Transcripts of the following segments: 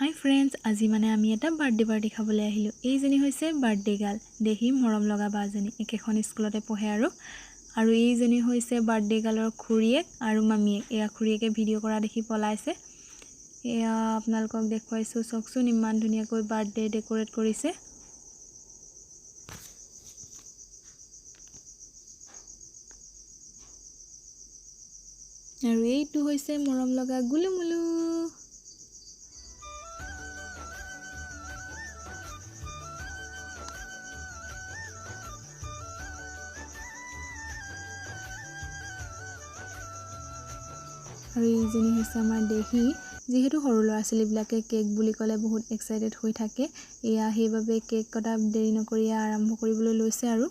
হাই friends, আজি মানে আমি এটা বাৰ্থডে পাৰ্টি খাবলৈ আহিলো। এইজনী হৈছে বাৰ্থডে গাৰ্ল, দেহি মৰম লগা বাজনী, একেখন স্কুলতে পঢ়ে আৰু এইজনী হৈছে বাৰ্থডে গাৰ্লৰ খুৰীয়েক আৰু মামীয়েক। এয়া খুৰীয়েকে ভিডিঅ' কৰা দেখি পলাইছে। এয়া আপোনালোকক দেখুৱাইছো, চকচোন ইমান ধুনীয়াকৈ বাৰ্থডে ডেকোৰেট কৰিছে। আৰু এইটো হৈছে মৰম লগা গুলুমুলু। আৰু এইজনী হৈছে আমাৰ দেহি। যেহেতু সৰু ল'ৰা ছোৱালীবিলাকে কেক বুলি ক'লে বহুত এক্সাইটেড হৈ থাকে, এয়া সেইবাবে কেক কটা দেৰি নকৰি আৰম্ভ কৰিবলৈ লৈছে। আৰু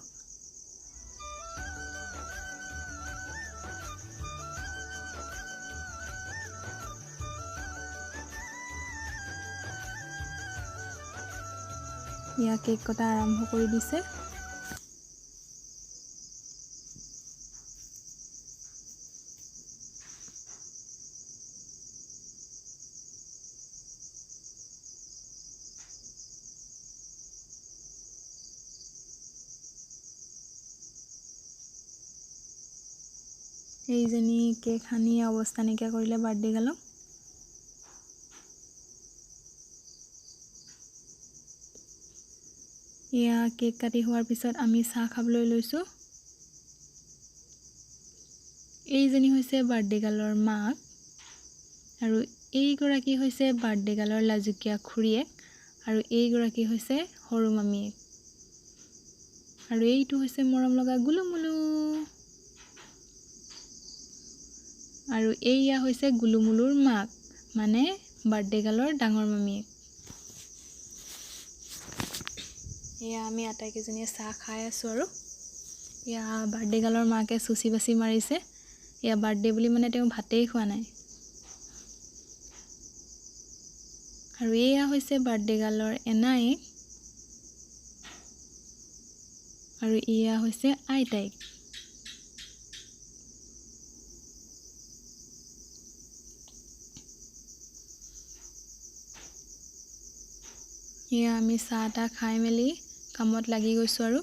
এয়া কেক কটা আৰম্ভ কৰি দিছে। এইজনী কেক সানি অৱস্থা নাইকিয়া কৰিলে বাৰ্থডে গাৰ্লক। এয়া কেক কাটি হোৱাৰ পিছত আমি চাহ খাবলৈ লৈছোঁ। এইজনী হৈছে বাৰ্থডে গাৰ্লৰ মাক আৰু এইগৰাকী হৈছে বাৰ্থডে গাৰ্লৰ লাজুকীয়া খুৰীয়েক আৰু এইগৰাকী হৈছে সৰু মামীয়েক আৰু এইটো হৈছে মৰম লগা গুলুমুলু আৰু এইয়া হৈছে গুলুমুলুৰ মাক, মানে বাৰ্থডে গাৰ্লৰ ডাঙৰ মামীয়েক। এয়া আমি আটাইকেইজনীয়ে চাহ খাই আছোঁ। আৰু এয়া বাৰ্থডে গাৰ্লৰ মাকে চুচি বাচি মাৰিছে। এয়া বাৰ্থডে বুলি মানে তেওঁ ভাতেই খোৱা নাই। আৰু এয়া হৈছে বাৰ্থডে গাৰ্লৰ এনায়েক আৰু এয়া হৈছে আইতাইক। এয়া আমি চাহ তাহ খাই মেলি কামত লাগি গৈছোঁ। আৰু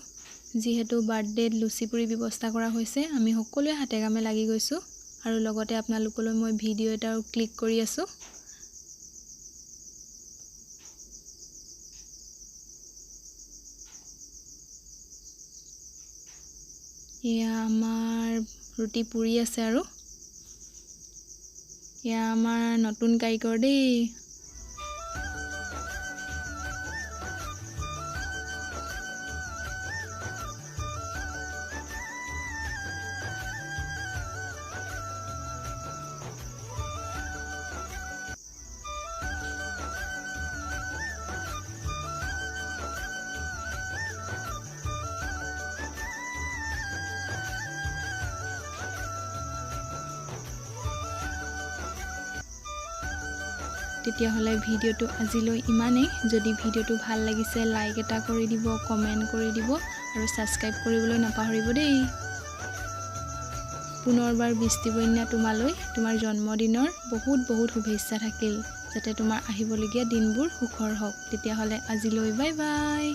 যিহেতু বাৰ্থডেত লুচি পুৰি ব্যৱস্থা কৰা হৈছে, আমি সকলোৱে হাতে কামে লাগি গৈছোঁ। আৰু লগতে আপোনালোকলৈ মই ভিডিঅ' এটাও ক্লিক কৰি আছোঁ। এয়া আমাৰ ৰুটি পুৰি আছে আৰু এয়া আমাৰ নতুন কাৰিকৰ দেই। তেতিয়াহ'লে ভিডিঅ'টো আজিলৈ ইমানেই। যদি ভিডিঅ'টো ভাল লাগিছে লাইক এটা কৰি দিব, কমেণ্ট কৰি দিব আৰু ছাবস্ক্ৰাইব কৰিবলৈ নাপাহৰিব দেই। পুনৰবাৰ বৃষ্টিবন্যা তোমালৈ তোমাৰ জন্মদিনৰ বহুত বহুত শুভেচ্ছা থাকিল, যাতে তোমাৰ আহিবলগীয়া দিনবোৰ সুখৰ হওক। তেতিয়াহ'লে আজিলৈ বাই বাই।